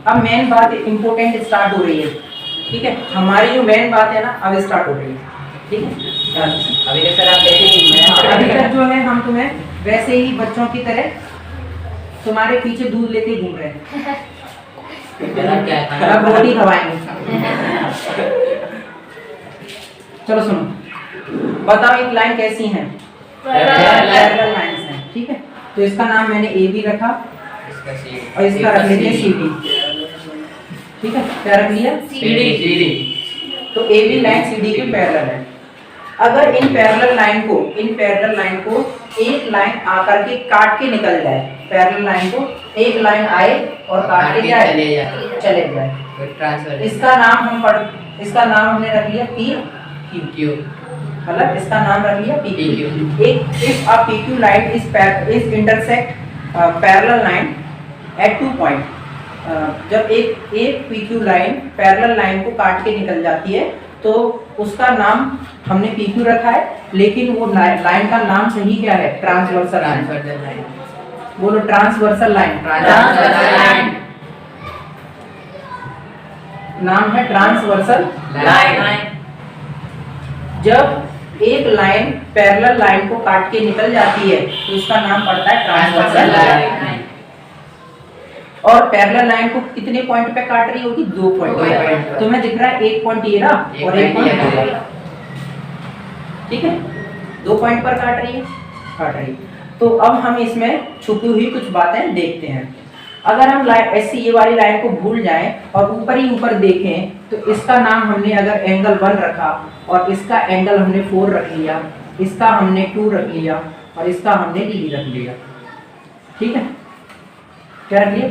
अब मेन बात important start हो रही है, ठीक है। हमारी जो मेन बात है ना अब स्टार्ट हो रही है, ठीक है। अभी तक सर आप देखेंगे अभी तक जो है हम तुम्हें वैसे ही बच्चों की तरह तुम्हारे पीछे दूध लेके घूम रहे हैं, अब रोटी खवाएंगे। चलो सुनो, बताओ एक लाइन कैसी है, पैरेलल लाइंस हैं, ठीक है। तो इसका नाम मैंने ए बी रखा और इसका रख लेते हैं सी डी, ठीक है। क्या रख लिया, सी डी। तो A B line C D के पैरेलल है। अगर इन पैरेलल लाइन को एक लाइन आकर के काट के निकल जाए, पैरेलल लाइन को एक लाइन आए और काट के चले जाए, इसका नाम हमने रख लिया पी क्यू, मतलब इसका नाम रख लिया पी क्यू। एक if a P Q line is intersect parallel line at 2 point, जब एक P Q line parallel line को काट के निकल जाती है तो उसका नाम हमने पी क्यू रखा है, लेकिन वो लाइन का नाम सही क्या है, ट्रांसवर्सल लाइन। बोलो ट्रांसवर्सल लाइन, नाम है ट्रांसवर्सल लाइन। जब एक लाइन पैरेलल लाइन को काट के निकल जाती है तो उसका नाम पड़ता है ट्रांसवर्सल लाइन। और पैरेलल लाइन को कितने पॉइंट पे काट रही होगी, 2 पॉइंट पे। तुम्हें दिख रहा है एक पॉइंट ये ना और एक पॉइंट ये, ठीक है, 2 पॉइंट पर काट रही है। तो अब हम इसमें छुपी हुई कुछ बातें देखते हैं। अगर हम ऐसी ये वाली लाइन को भूल जाएं और ऊपर ही ऊपर देखें तो इसका नाम हमने अगर एंगल 1 रखा और इसका एंगल हमने 4 रख लिया, इसका हमने 2 रख लिया और इसका हमने 3 रख लिया, ठीक है। क्या रख लिया,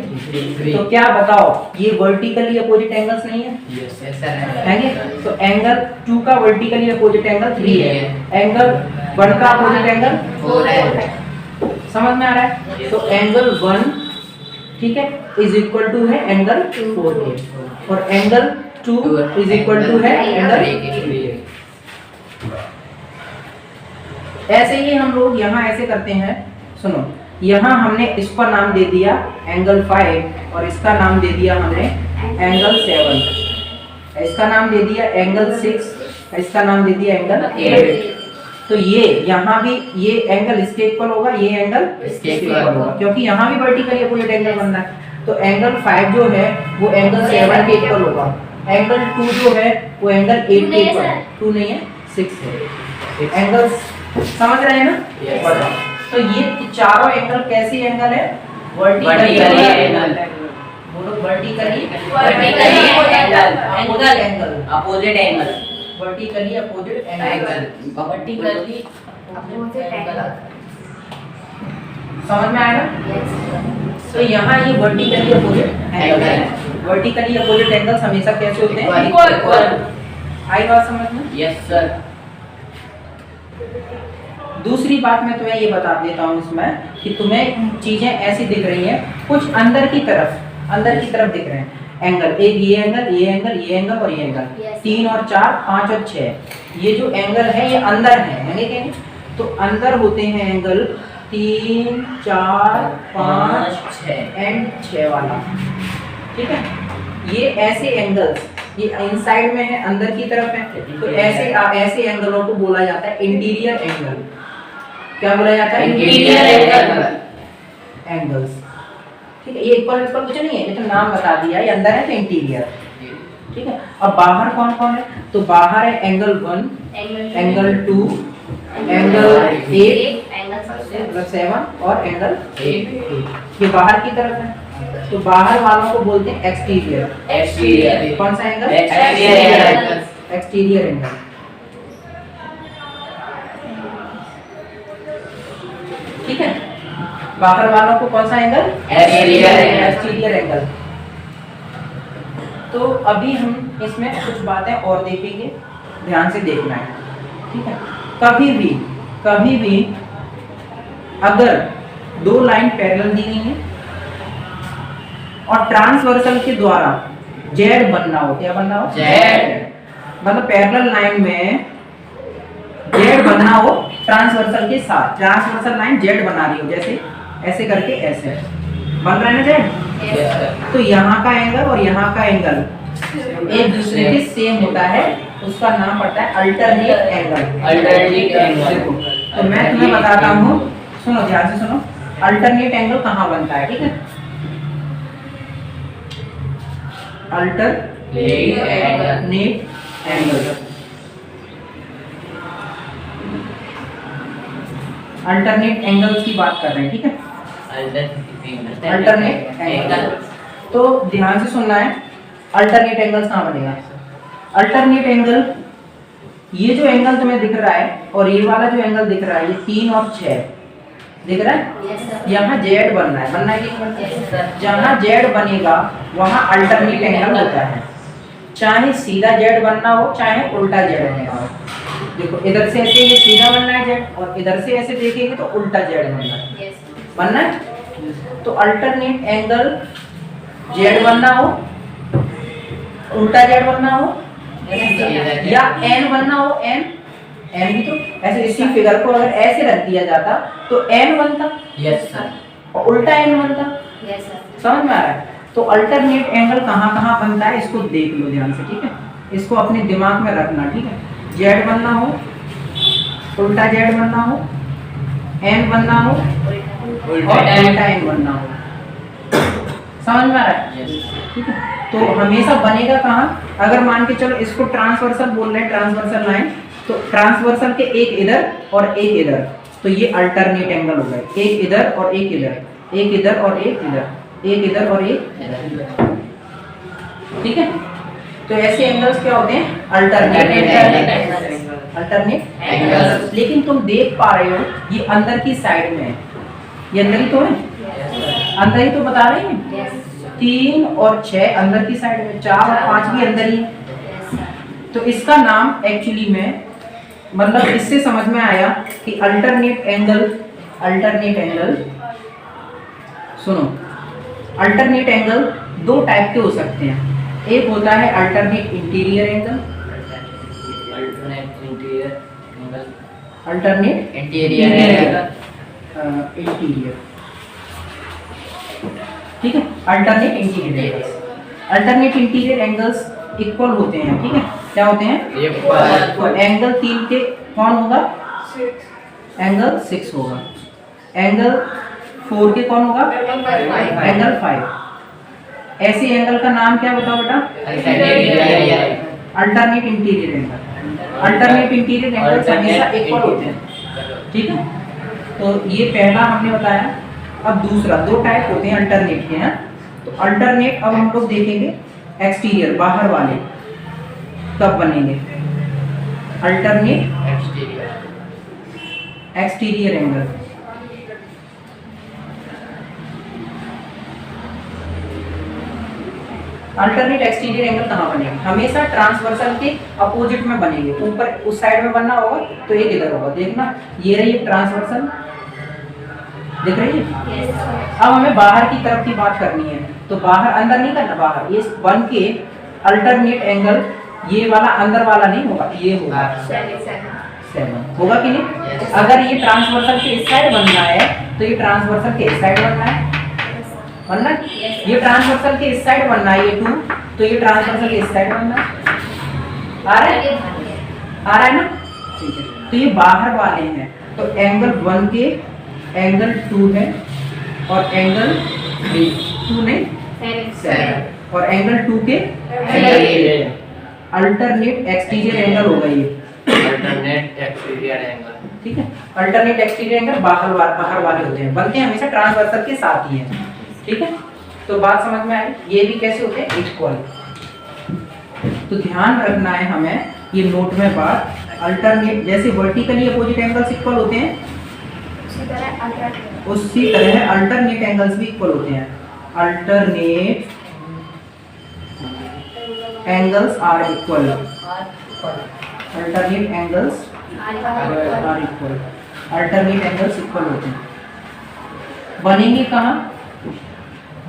तो क्या बताओ ये वर्टिकली अपोजिट एंगल्स नहीं है? यस सर है। तो एंगल 2 का वर्टिकली अपोजिट एंगल 3 है, एंगल 1 का अपोजिट एंगल 4 है। समझ में आ रहा है? तो एंगल 1, ठीक है, इज इक्वल टू है एंगल 4 के और एंगल 2 इज इक्वल टू है एंगल 3। ऐसे ही हम लोग यहाँ ऐसे करते हैं। सुनो, यहाँ हमने इसका नाम दे दिया एंगल 5 और इसका नाम दे दिया हमने एंगल 7, इसका नाम दे दिया एंगल 6, इसका नाम दे दिया एंगल 8। तो ये यहाँ भी ये एंगल इसके इक्वल होगा, ये एंगल इसके इक्वल होगा, क्योंकि यहाँ भी वर्टिकली अपोजिट एंगल बनना है। तो एंगल 5 जो है वो एंगल 7 के इक्वल होगा, एंगल 2 जो है वो एंगल 8 के इक्वल, 2 नहीं है 6 है। एंगल समझ रहे हैं ना? तो ये चारों एंगल कैसी एंगल है, वर्टिकली एंगल। बोलो vertically opposite angle vertically opposite angle. समझ में आया ना? तो यहाँ ये वर्टिकली अपोजिट एंगल है। वर्टिकली अपोजिट एंगल्स हमेशा कैसे होते हैं, इक्वल। आई बात समझ में? Yes sir. दूसरी बात मैं तुम्हें ये बता देता हूँ इसमें कि तुम्हें चीजें ऐसी दिख रही हैं, कुछ अंदर की तरफ दिख रहे हैं एंगल। एक ये एंगल, ये एंगल, ये एंगल और ये एंगल, 3 और 4, 5 और 6। ये जो एंगल है ये अंदर है, यानी कि तो अंदर होते हैं एंगल 3, 4, 5, 6 एंड 6 वाला, ठीक है। ये ऐसे एंगल्स ये इनसाइड में है, अंदर की तरफ है, तो ऐसे एंगलों को बोला जाता है इंटीरियर एंगल। क्या बोला जाता है, इंटीरियर एंगल्स, ठीक है। ये इक्वल कुछ नहीं है, ये तो नाम बता दिया, ये अंदर है तो इंटीरियर, ठीक है। अब बाहर कौन कौन है, तो बाहर है एंगल 1, एंगल 2, एंगल 8 7 और एंगल 8, ये बाहर की तरफ है। तो बाहर वालों को बोलते हैं एक्सटीरियर। कौन सा एंगल, एक्सटीरियर एंगल। ठीक है, बाहर वालों को कौन सा एंगल, एक्सटीरियर एंगल। तो अभी हम इसमें कुछ बातें और देखेंगे, ध्यान से देखना है, ठीक है। कभी भी अगर 2 लाइन पैरेलल दी गई है और ट्रांसवर्सल के द्वारा जेड बनना हो, क्या बनना हो, जेड, मतलब पैरेलल लाइन में जेड बनना हो ट्रांसवर्सल के साथ, ट्रांसवर्सल लाइन जेड बना रही हो, जैसे ऐसे करके ऐसे बन रहा है ना जेड, यस सर। तो यहाँ का एंगल और यहाँ का एंगल एक दूसरे के सेम होता है, उसका नाम पड़ता है अल्टरनेट एंगल। Alternate angle. देखो, तो मैं तुम्हें बताता हूँ, सुनो ध्यान से सुनो, अल्टरनेट एंगल कहाँ बनता है, ठीक है। अल्टरनेट एंगल, अल्टरनेट एंगल्स की बात कर रहे हैं, ठीक है। अल्टरनेट एंगल, तो ध्यान से सुनना है, अल्टरनेट एंगल्स कहाँ बनेगा। अल्टरनेट एंगल, ये जो एंगल तुम्हें दिख रहा है और ये वाला जो एंगल दिख रहा है, ये 3 और 6 दिख रहा है। यहाँ जेड बनना है, बनना है कि नहीं बनना है? जहाँ जेड बनेगा वहाँ अल्टरनेट एंगल होता है, चाहे सीधा जेड बनना हो चाहे उल्टा जेड बनना हो। देखो इधर से ऐसे ये सीधा बनना है जेड, और इधर से ऐसे देखेंगे तो उल्टा जेड बनना है। तो अल्टरनेट एंगल जेड बनना हो, उल्टा जेड बनना हो, या एन बनना हो, एन भी तो ऐसे, इसी फिगर को अगर ऐसे रख दिया जाता तो एन बनता, यस सर, और उल्टा एन बनता। समझ में आ रहा है। तो अल्टरनेट एंगल कहाँ कहाँ बनता है इसको देख लो ध्यान से, ठीक है। इसको अपने दिमाग में रखना, ठीक है। जेड बनना हो, उल्टा जेड बनना हो, एन बनना हो, और उल्टा एन बनना हो। समझ में आ रहा है, ठीक है। तो हमेशा बनेगा कहाँ, अगर मान के चलो इसको ट्रांसवर्सल बोल रहे हैं, ट्रांसवर्सल लाइन, तो ट्रांसवर्सल के एक इधर और एक इधर, तो ये अल्टरनेट एंगल हो गए, एक इधर और एक इधर, एक इधर और एक इधर, एक इधर और एक इधर, ठीक है। तो ऐसे एंगल्स क्या होते हैं, अल्टरनेट एंगल्स। लेकिन तुम देख पा रहे हो ये अंदर की साइड में है, ये अंदर ही तो है, अंदर ही तो बता रहे हैं। 3 और 6 अंदर की साइड में, 4 और 5 भी अंदर ही। तो इसका नाम एक्चुअली में, मतलब इससे समझ में आया कि अल्टरनेट एंगल, सुनो, अल्टरनेट एंगल 2 टाइप के हो सकते हैं। एक होता है alternate interior angle, alternate interior, ठीक है। अल्टरनेट इंटीरियर एंगल्स इक्वल होते हैं, ठीक है। क्या होते हैं, तो एंगल 3 के कौन होगा, एंगल 6 होगा। एंगल 4 के कौन होगा, एंगल 5। ऐसे एंगल का नाम क्या बताओ बेटा, alternate interior angle. Alternate interior angle हमेशा इक्वल होते हैं, ठीक है। तो ये पहला हमने बताया। अब दूसरा, 2 टाइप होते हैं अल्टरनेट के, हैं। तो अल्टरनेट अब हम लोग देखेंगे एक्सटीरियर, बाहर वाले कब बनेंगे, alternate exterior angle. Alternate exterior angle कहाँ बनेंगे, हमेशा ट्रांसवर्सल के अपोजिट में बनेंगे। ऊपर उस साइड में बनना होगा तो एक इधर होगा, देखना ये रही ट्रांसवर्सल, दिख रही है। अब हमें बाहर की तरफ की बात करनी है, तो बाहर, अंदर नहीं करना, बाहर। ये बन के अल्टरनेट एंगल, ये वाला अंदर वाला नहीं होगा, ये होगा 7 होगा कि नहीं। अगर ये ट्रांसवर्सल के इस साइड बनना है तो ये ट्रांसवर्सल के इस साइड बनना है, ये ट्रांसवर्सल के इस साइड बनना है, ये 2, तो ये ट्रांसवर्सल के इस साइड बनना है। आ रहा है ना, ठीक है। तो ये बाहर वाले हैं, तो एंगल 1 के एंगल 2 है, और एंगल 2 नहीं 7, और एंगल 2 के अल्टरनेट एक्सटीरियर एंगल होगा ये, अल्टरनेट एक्सटीरियर एंगल, ठीक है। अल्टरनेट एक्सटीरियर एंगल बाहर वाले होते हैं, बनते हैं हमेशा ट्रांसवर्सल के साथ ही हैं, ठीक है। तो बात समझ में आई, ये भी कैसे होते हैं, इक्वल। तो ध्यान रखना है हमें ये नोट में बात, अल्टरनेट जैसे वर्टिकली अपोजिट एंगल्स इक्वल होते हैं, उसी तरह अल्टरनेट एंगल्स भी इक्वल होते हैं। Alternate angles are equal, alternate angles are equal, alternate angles equal होते हैं। बनेंगे कहाँ,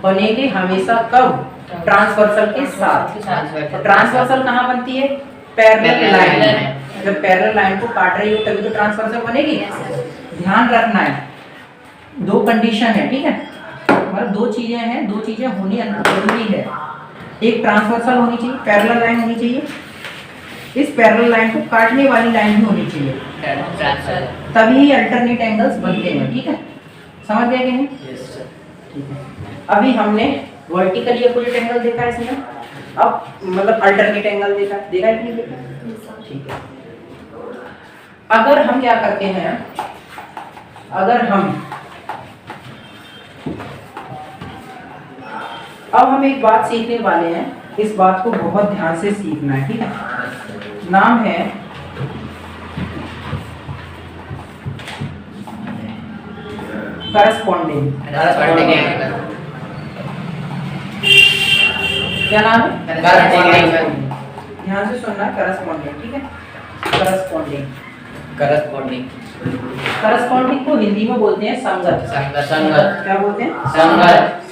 बनेंगे हमेशा कब, ट्रांसवर्सल के साथ। ट्रांसवर्सल कहाँ बनती है, पैरेलल लाइन। जब पैरेलल लाइन को काट रही हो तभी तो ट्रांसवर्सल बनेगी। ध्यान रखना है 2 कंडीशन है, ठीक है। मतलब दो चीजें हैं, दो चीजें होनी जरूरी है। एक ट्रांसवर्सल होनी चाहिए, पैरेलल लाइन होनी चाहिए, इस पैरेलल लाइन को काटने वाली लाइन भी होनी चाहिए, तभी अल्टरनेट एंगल्स बनते हैं। ठीक है, समझ गए कि नहीं? ठीक है, अभी हमने वर्टिकली अपोजिट एंगल देखा है इसमें, अब मतलब अल्टरनेट एंगल देखा है कि नहीं देखा? ठीक है, अगर हम क्या करते हैं, अगर हम अब हम एक बात सीखने वाले हैं, इस बात को बहुत ध्यान से सीखना है। ठीक है, नाम है करस्पॉन्डिंग। क्या नाम है? ध्यान से सुनना, करस्पॉन्डिंग। ठीक है, करस्पॉन्डिंग। करस्पॉन्डिंग को हिंदी में बोलते हैं संगत। संगत। क्या बोलते हैं? संगत।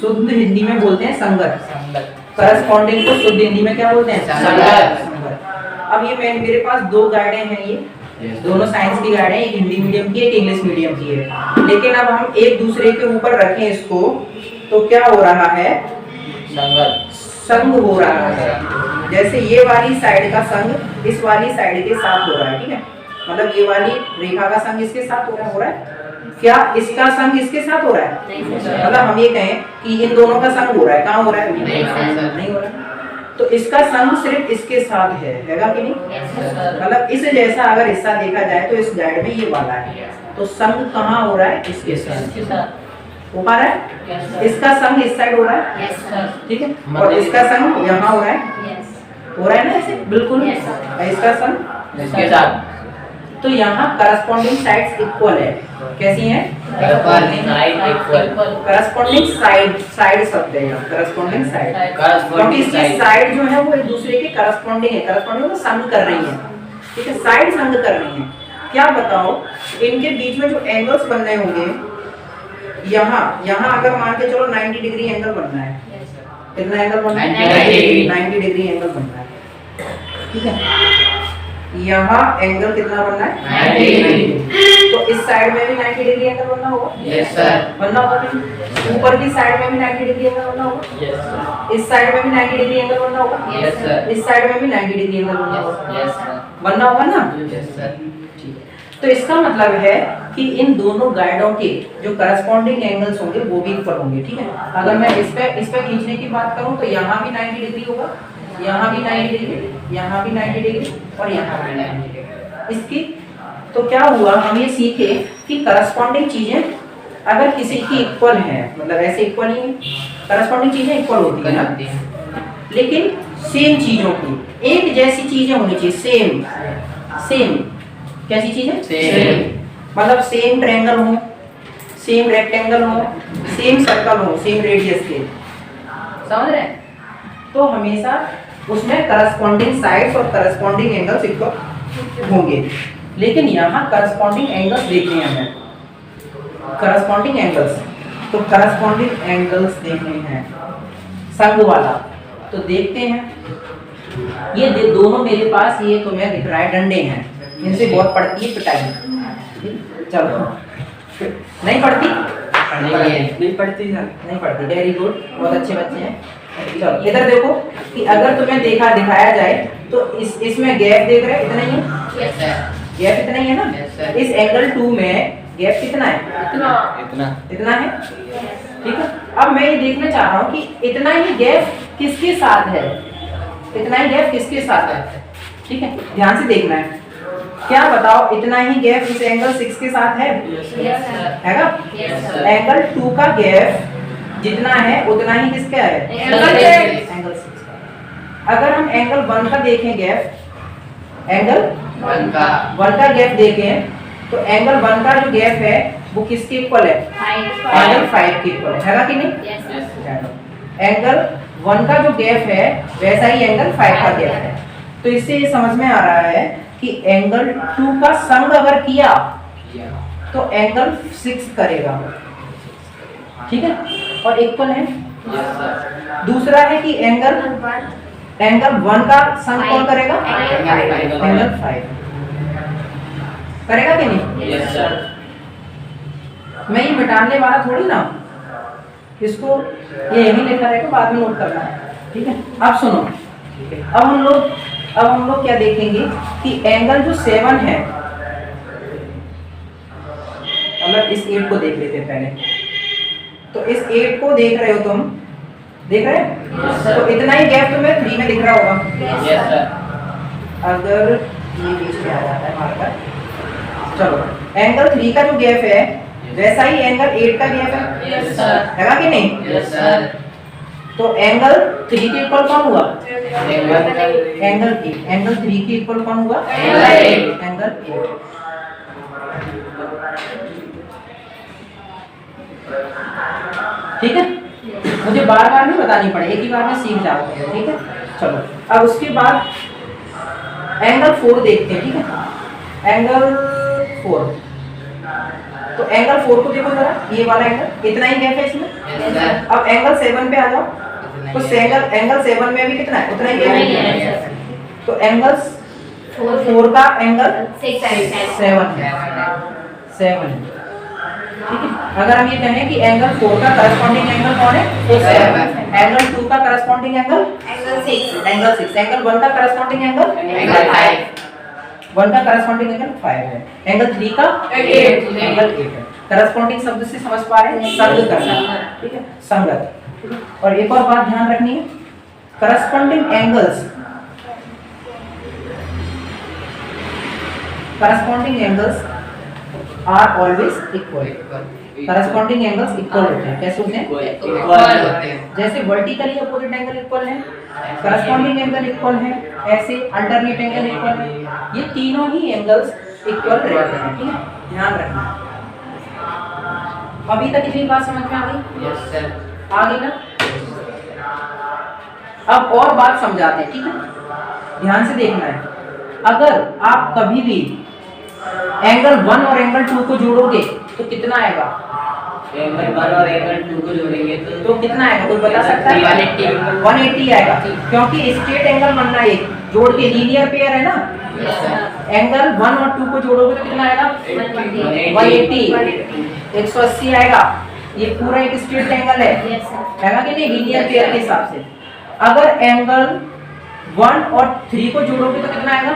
शुद्ध हिंदी में बोलते हैं संगत। करस्पॉन्डिंग को शुद्ध हिंदी में क्या बोलते हैं? संगत। अब ये मेरे पास दो गाइडें हैं, ये दोनों साइंस की गाइडें, एक हिंदी मीडियम की, एक इंग्लिश मीडियम की है। लेकिन अब हम एक दूसरे के ऊपर रखें इसको, तो क्या हो रहा है? संग हो रहा है। जैसे ये वाली साइड का संग इस वाली साइड के साथ हो रहा है। ठीक है, मतलब ये वाली रेखा का संग इसके साथ हो रहा है। क्या इसका संग इसके साथ हो रहा है? मतलब हम ये कहें कि इन दोनों का संग हो रहा है, कहाँ हो रहा है? नहीं हो रहा है। तो इसका संग सिर्फ इसके साथ हैगा कि नहीं? मतलब इस जैसा अगर हिस्सा देखा जाए तो इस गाइड में ये वाला है, तो संग कहाँ हो रहा है? इसके साथ हो पा रहा है। इसका संग इस साइड हो रहा है, ठीक है, और इसका संग यहाँ हो रहा है, हो रहा है ना ऐसे बिल्कुल। इसका संग इसके साथ, तो यहाँ करस्पॉन्डिंग साइड्स इक्वल है। कैसी हैं? करस्पॉन्डिंग साइड शब्द है यहाँ, करस्पॉन्डिंग साइड, क्योंकि इसकी साइड जो है वो एक दूसरे के करस्पॉन्डिंग है, करस्पॉन्डिंग मतलब संग कर रही है। ठीक है, साइड संग कर रही है। क्या बताओ, इनके बीच में जो एंगल्स बन रहे होंगे, यहाँ अगर मान के चलो 90 डिग्री एंगल बनना है, कितना एंगल बनना है? 90 डिग्री एंगल बनना है। ठीक है, यहाँ एंगल कितना बनना है? 90 डिग्री। तो इस साइड में भी 90 डिग्री एंगल बनना होगा। Yes sir. बनना होगा। ऊपर की साइड में भी 90 डिग्री एंगल बनना होगा। Yes sir. इस साइड में भी 90 डिग्री एंगल बनना होगा। Yes sir. इस साइड में भी 90 डिग्री एंगल बनना होगा। Yes sir. बनना होगा ना? Yes sir. तो इसका मतलब है कि इन दोनों गाइडों के जो करस्पॉन्डिंग एंगल्स होंगे वो भी इक्वल होंगे। ठीक है, अगर मैं इस पे खींचने की बात करूं तो यहाँ भी 90 डिग्री होगा, यहाँ भी 90 डिग्री, यहाँ भी 90 डिग्री और यहाँ भी 90 डिग्री। इसकी तो क्या हुआ, हम ये सीखे कि करस्पॉन्डिंग चीजें अगर किसी की इक्वल है, मतलब ऐसे इक्वल ही करस्पॉन्डिंग चीजें इक्वल होती है ना, लेकिन सेम चीजों की एक जैसी चीजें होनी चाहिए। सेम कैसी चीजें? सेम। मतलब सेम ट्रायंगल हो, सेम रेक्टेंगल हो, सेम सर्कल हो, सेम रेडियस के, समझ रहे हैं? तो हमेशा उसमें करस्पॉन्डिंग साइड्स और करस्पॉन्डिंग एंगल्स इक्वल होंगे। लेकिन यहाँ करस्पॉन्डिंग एंगल्स देखने हैं हमें, करस्पॉन्डिंग एंगल्स, तो करस्पॉन्डिंग एंगल्स देखने हैं संग वाला, तो देखते हैं। ये दोनों मेरे पास ये तुम्हें दिख रहा है डंडे हैं, इनसे बहुत पड़ती है पिटाई। चलो, नहीं पड़ती? नहीं पड़ती। वेरी गुड, बहुत अच्छे बच्चे हैं। चलो इधर देखो कि अगर तुम्हें दिखाया जाए तो इसमें गैप देख रहे इतना ही है। Yes sir. गैप इतना ही है ना? Yes, sir. इस एंगल 2 में गैप कितना है? इतना है। ठीक है, अब मैं ये देखना चाह रहा हूँ कि इतना ही गैप किसके साथ है, इतना ही गैप किसके साथ है। ठीक है, ध्यान से देखना है। क्या बताओ, इतना ही गैप इस एंगल 6 के साथ है? हैगा? एंगल 2 का गैप जितना है उतना ही किसका है? एंगल 6 का। अगर हम एंगल 1 का देखें गैप, एंगल 1 का गैप देखें तो एंगल 1 का जो गैप है वो किसके इक्वल है? एंगल 5 के इक्वल है कि नहीं? एंगल 1 का जो गैप है वैसा ही एंगल 5 का गैप है। तो इससे ये समझ में आ रहा है कि एंगल 2 का संग अगर किया तो एंगल 6 करेगा। ठीक है, और इक्वल है। दूसरा है कि एंगल 1 का संग कौन करेगा? एंगल 5। करेगा कि नहीं? Yes sir. मैं ये मिटाने वाला थोड़ी ना, इसको ये यही लिखा रहेगा, बाद में नोट करना है, ठीक है। अब सुनो, अब हम लोग क्या देखेंगे कि एंगल जो 7 है, मतलब इस 8 को देख लेते हैं पहले। तो इस 8 को देख रहे हो तुम, देख रहे हैं? Yes, sir. तो इतना ही गैप तुम्हें 3 में दिख रहा होगा। Yes sir. अगर ये बीच में आ जाता है मार्कर, चलो एंगल 3 का जो गैप है वैसा ही एंगल 8 का गैप है, यस सर। है कि नहीं? Yes sir. तो एंगल 3 के इक्वल कौन हुआ? एंगल एंगल 3 के इक्वल कौन हुआ? एंगल 8। एंगल 8। ठीक है, मुझे बार बार नहीं बतानी पड़े, एक ही बार में सीख जाते हैं, ठीक है। चलो अब उसके बाद एंगल 4 देखते हैं, ठीक है। एंगल 4, तो एंगल 4 को देखो जरा, ये वाला एंगल, इतना ही गैप है इसमें। Yes sir. अब एंगल 7 पे आ जाओ, तो एंगल 7 में भी कितना है? उतना ही गैप है। तो एंगल 4 का एंगल 7 है, 7। ठीक है, अगर हम ये कहें कि एंगल 4 का करस्पॉन्डिंग एंगल कौन है? तो 7। एंगल 2 का corresponding angle angle 6। Angle 6। Angle 1 का करस्पॉन्डिंग एंगल एंगल 5। 1 का करस्पॉन्डिंग एंगल 5 है। एंगल 3 का 8 एंगल 8 है। करस्पॉन्डिंग शब्द से समझ पा रहे हैं? संग करना, ठीक है, संगत। और एक और बात ध्यान रखनी है, corresponding angles are always equal. Corresponding angles equal होते हैं। कैसे होते हैं? इक्वल होते हैं। जैसे वर्टिकली अपोजिट एंगल इक्वल है, करस्पॉन्डिंग एंगल इक्वल है, ऐसे अल्टरनेट एंगल इक्वल है। ये तीनों ही एंगल्स इक्वल रहते हैं, ठीक है, ध्यान रखना। अभी तक इतनी बात समझ में आ गई? Yes sir. आ गई ना? अब और बात समझाते हैं, ठीक है, ध्यान से देखना है। अगर आप कभी भी एंगल 1 और एंगल 2 को जोड़ोगे तो कितना आएगा? एंगल 1 और एंगल 2 को जोड़ेंगे तो कितना आएगा? कोई बता सकता है? 180 आएगा, क्योंकि स्ट्रेट एंगल बनना है, एक जोड़ के लीनियर पेयर है ना। Yes sir. एंगल 1 और 2 को जोड़ोगे तो कितना आएगा? 180। 180 आएगा। ये पूरा एक स्ट्रेट एंगल है, है ना कि नहीं, लीनियर पेयर के हिसाब से। अगर एंगल 1 और 3 को जोड़ोगे तो कितना आएगा?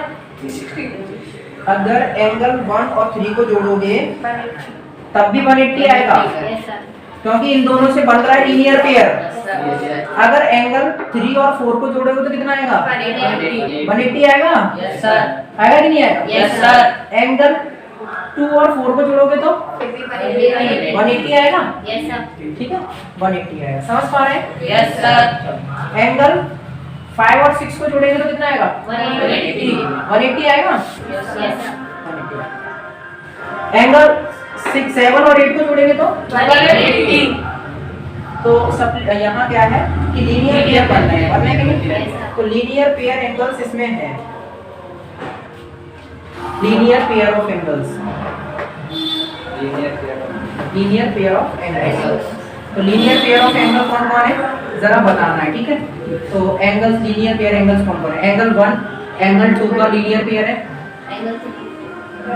अगर एंगल 1 और 3 को जोड़ोगे तब भी 180 आएगा, क्योंकि इन दोनों से बन रहा है लीनियर पेयर। अगर एंगल 3 और 4 को जोड़ोगे तो कितना आएगा? 180 आएगा। Yes sir. आएगा कि नहीं आएगा? Yes sir. एंगल 2 और 4 को जोड़ोगे तो 180 आएगा, ठीक है, 180 आएगा। समझ पा रहे हैं? Yes sir. एंगल 5 और 6 को जोड़ेंगे तो कितना आएगा? 180 आएगा। एंगल 6, 7 और 8 को जोड़ेंगे तो 180। तो सब यहाँ क्या है कि लीनियर पेयर बनना है, बनना है कि नहीं? तो लीनियर पेयर एंगल्स इसमें है, linear pair of angles, linear pair of angles. तो लीनियर पेयर ऑफ एंगल कौन कौन है जरा बताना है, ठीक है। तो एंगल्स, लीनियर पेयर एंगल्स कौन कौन है? एंगल 1 एंगल 2 का लीनियर पेयर है।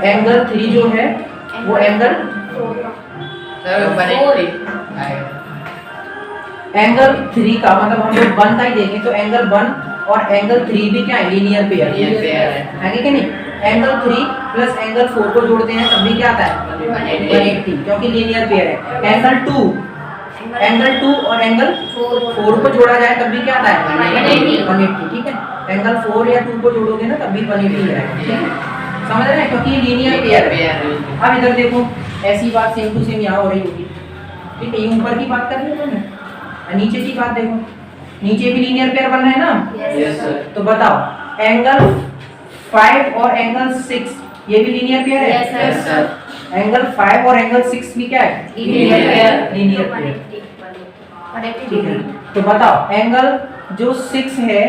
एंगल 3 जो है वो एंगल सर 180 एंगल 3 का मतलब हम लोग 1 का ही देंगे, तो एंगल 1 और एंगल 3 भी क्या है? लीनियर पेयर है कि नहीं? एंगल 3 प्लस एंगल 4 को जोड़ते हैं तब भी क्या आता है? 180, क्योंकि लीनियर पेयर है। एंगल 2 और एंगल 4 को जोड़ा जाए तब भी क्या आता है? 180, ठीक है। एंगल 4 या 2 को जोड़ोगे ना तब भी 180 आएगा, ठीक है, समझ रहे हैं, क्योंकि लीनियर पेयर है। अब इधर देखो, ऐसी बात सेम टू सेम यहाँ हो रही होगी, ठीक है। ये ऊपर की बात कर रहे हो ना, नीचे की बात देखो, नीचे भी लीनियर पेयर बनना है ना। Yes sir. तो बताओ एंगल 5 और एंगल 6 ये भी लीनियर पेयर है। Yes sir. एंगल 5 और एंगल 6 भी क्या है? Linear pair. लीनियर पेयर, ठीक है। तो बताओ एंगल जो 6 है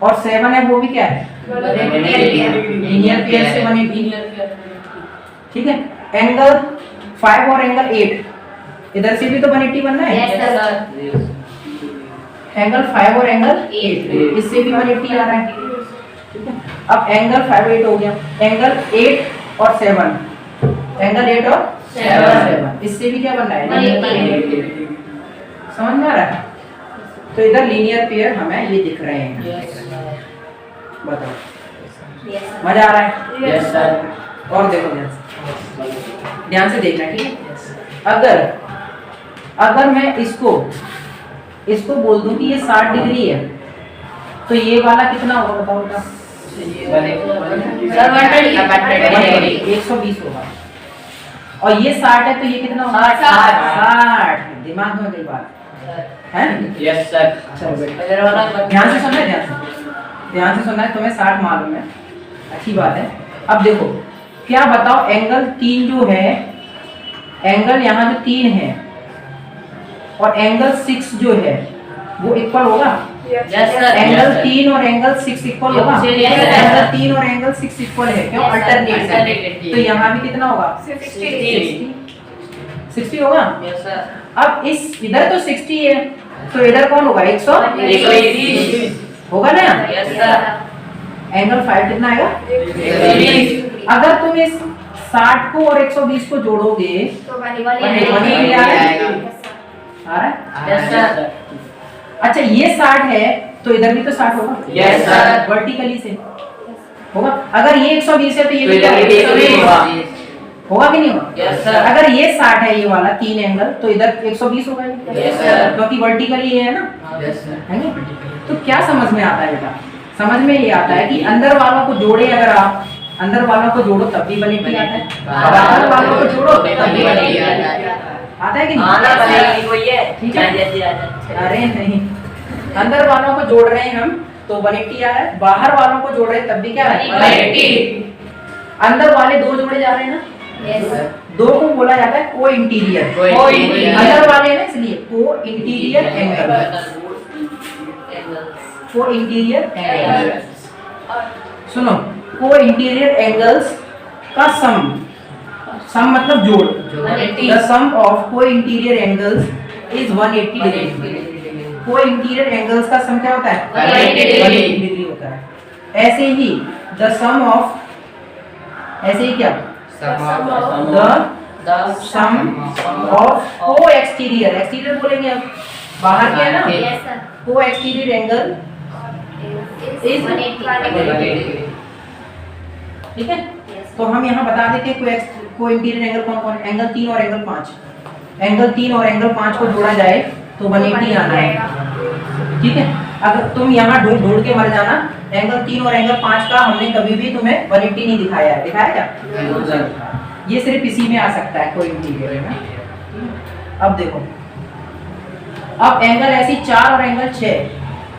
और 7 है वो भी क्या है? लीनियर पेयर से 180, ठीक है। एंगल 5 और एंगल 8 इधर से भी तो 180 बनना है। Yes sir. एंगल 5 और एंगल 8 इससे भी 180 आ रहा है, ठीक है। अब एंगल 5 8 हो गया, एंगल 8 और 7, एंगल 8 और 7, इससे भी क्या बन रहा है? समझ में आ रहा है? तो इधर लीनियर पेयर हमें ये दिख रहे हैं। बताओ, मजा आ रहा है? Yes sir. और देखो ध्यान से देखना, ठीक है? अगर मैं इसको बोल दूं कि ये 60 डिग्री है, तो ये वाला कितना होगा बताओ बेटा? सर 120 होगा। और ये 60 है तो ये कितना होगा? 60। दिमाग में गई बात है? Yes sir. चलो बेटा ध्यान से सुनना है, ध्यान से सुनना है। तुम्हें 60 मालूम है, अच्छी बात है। अब देखो क्या बताओ, एंगल 3 जो है, एंगल यहाँ जो 3 है और एंगल 6 जो है वो इक्वल होगा? Yes sir. एंगल 3 और एंगल 6 इक्वल होगा? Yes, sir. एंगल 3 और एंगल 6 इक्वल है, क्यों? अल्टरनेट है। Alternate। तो यहाँ भी कितना होगा? 60 होगा। Yes sir. अब इस इधर तो 60 है, तो इधर कौन होगा? 120 होगा ना? Yes sir. एंगल 5 कितना आएगा? 120। अगर तुम इस 60 को और 120 को जोड़ोगे तो आ रहा है? Yes sir. अच्छा ये 60 है तो इधर भी तो 60 होगा? Yes, sir. वर्टिकली से होगा। अगर ये 120 है तो ये तो भी क्या इधर भी 120 होगा? होगा। होगा कि नहीं होगा? Yes, sir. अगर ये 60 है ये वाला 3 एंगल, तो इधर 120 होगा ये? Yes, sir. क्योंकि वर्टिकली ये है ना, यस सर। है ना? तो क्या समझ में आता है बेटा? समझ में ये आता है कि अंदर वालों को जोड़े, अगर आप अंदर वालों को जोड़ो तब भी 180 आता है, बाहर वालों को जोड़ो तब भी 180 आता है कि नहीं? आना बनेगी कोई है। ठीक है। अरे नहीं, अंदर वालों को जोड़ रहे हैं हम तो 180 आ रहा है, बाहर वालों को जोड़ रहे हैं तब भी क्या है? 180। अंदर वाले दो जोड़े जा रहे हैं ना, दो को बोला जाता है को इंटीरियर। अंदर वाले हैं ना, इसलिए को इंटीरियर एंगल, को इंटीरियर एंगल। सुनो, को इंटीरियर एंगल्स का सम मतलब जोड़, द सम ऑफ को इंटीरियर एंगल्स इज 180 डिग्री। को इंटीरियर एंगल्स का सम क्या होता है? 180 डिग्री होता है। ऐसे ही द सम ऑफ, ऐसे ही क्या? द सम ऑफ को एक्सटीरियर, एक्सटीरियर बोलेंगे अब, बाहर क्या है ना, को एक्सटीरियर एंगल इज 180। ठीक है, तो हम यहाँ बता देते हैं को इंटीरियर एंगल कौन कौन? एंगल 3 और एंगल 5। एंगल 3 और एंगल 5 को जोड़ा जाए तो 180 आना है। ठीक है, अगर तुम यहाँ ढूंढ के मर जाना, एंगल 3 और एंगल 5 का हमने कभी भी तुम्हें 180 नहीं दिखाया है, दिखाया क्या? ये सिर्फ इसी में आ सकता है, कोई इंटीरियर में। अब देखो, अब एंगल ऐसी 4 और एंगल 6,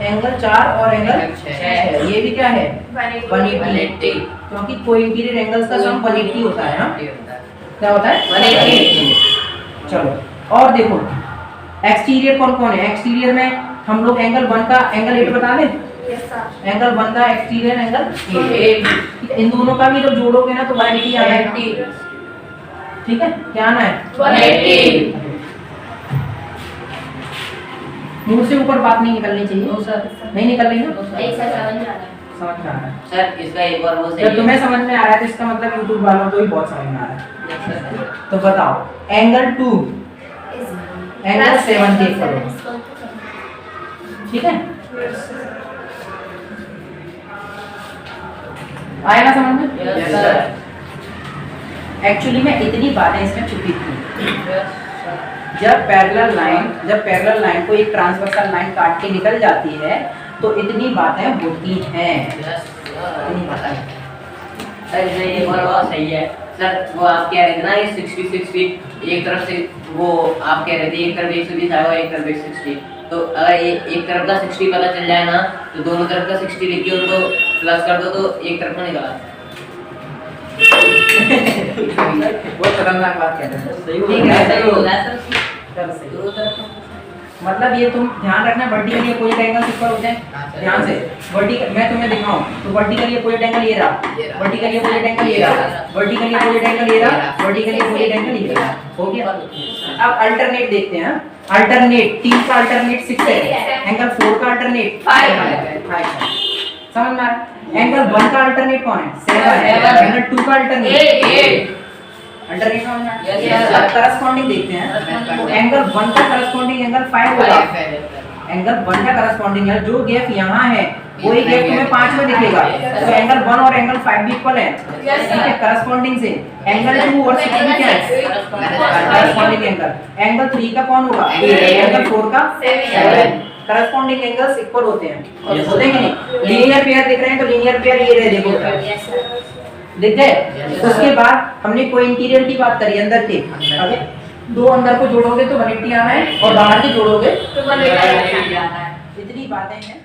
एंगल 4 और एंगल 6, ये भी क्या है? 180, क्योंकि कोई इंटीरियर एंगल्स का सम 180 होता है ना। क्या होता है? 180। चलो और देखो, एक्सटीरियर कौन कौन है? एक्सटीरियर में हम लोग एंगल 1 का एंगल 8 बता दें। एंगल 1 का एक्सटीरियर एंगल 8। इन दोनों का भी जब जोड़ोगे ना तो 180 आना है। ठीक है, क्या आना है? 180। मुंह से ऊपर बात नहीं निकलनी चाहिए। No sir. नहीं निकल रही ना? समझ समझ में आ रहा है। सर इसका एक बार वो सही जब तुम्हें समझ में आ रहा है तो इसका मतलब यूट्यूब वालों को भी बहुत समझ में आ रहा है। तो बताओ, एंगल 2 एंगल 7 देख करो। ठीक है, आया ना समझ में? Yes sir. एक्चुअली में इतनी बातें इसमें छुपी थी। जब पैरेलल लाइन को एक ट्रांसवर्सल लाइन काट के निकल जाती है तो इतनी बातें होती हैं। इतनी बातें। सर ये और बात सही है सर, वो आप कह रहे थे ना ये 66 फीट, एक तरफ से वो आप कह रहे थे एक तरफ 120 आएगा, एक तरफ 160, तो अगर ये एक तरफ का 60 पता चल जाए ना तो दोनों तरफ का 60 लिख के उनको प्लस कर दो तो एक तरफ का निकला। बहुत खतरनाक बात कह रहे हैं। ठीक है, सही बोला सर। चलो सही। दोनों तरफ का मतलब ये तुम ध्यान रखना, वर्टिकल ये कोई एंगल इक्वल होते हैं। ध्यान से, वर्टिकल मैं तुम्हें दिखाऊं तो वर्टिकल ये कोई एंगल ये रहा, वर्टिकल ये कोई एंगल ये रहा, वर्टिकल ये कोई एंगल ये रहा, वर्टिकल ये कोई एंगल ये रहा। हो गया। अब अल्टरनेट देखते हैं। अल्टरनेट 3 का अल्टरनेट 6 है, एंगल 4 का अल्टरनेट 5 है। समझ में आ रहा है? एंगल 1 का अल्टरनेट कौन है? 7 7 एंगल 2 का अल्टरनेट 8 अल्टरनेट कौन है? Yes, yes. अब करस्पॉन्डिंग देखते हैं। तो एंगल 1 का करस्पॉन्डिंग एंगल 5 होगा। एंगल 1 का करस्पॉन्डिंग है, जो गैप यहाँ है वही गैप तुम्हें 5 में दिखेगा। तो एंगल 1 और एंगल 5 भी इक्वल है, ठीक है, करस्पॉन्डिंग से। एंगल 2 और 6 भी क्या है? Corresponding angle. एंगल 3 का कौन होगा? एंगल 4 का 7। करस्पॉन्डिंग एंगल्स इक्वल होते हैं, होते हैं कि नहीं? लीनियर पेयर दिख रहे हैं तो लीनियर पेयर ये रहे, देखो दिख गए। उसके बाद हमने कोई इंटीरियर की बात करी, अंदर के। अगर दो अंदर को जोड़ोगे तो 180 आना है और बाहर के जोड़ोगे तो 180 आना है। इतनी बातें हैं।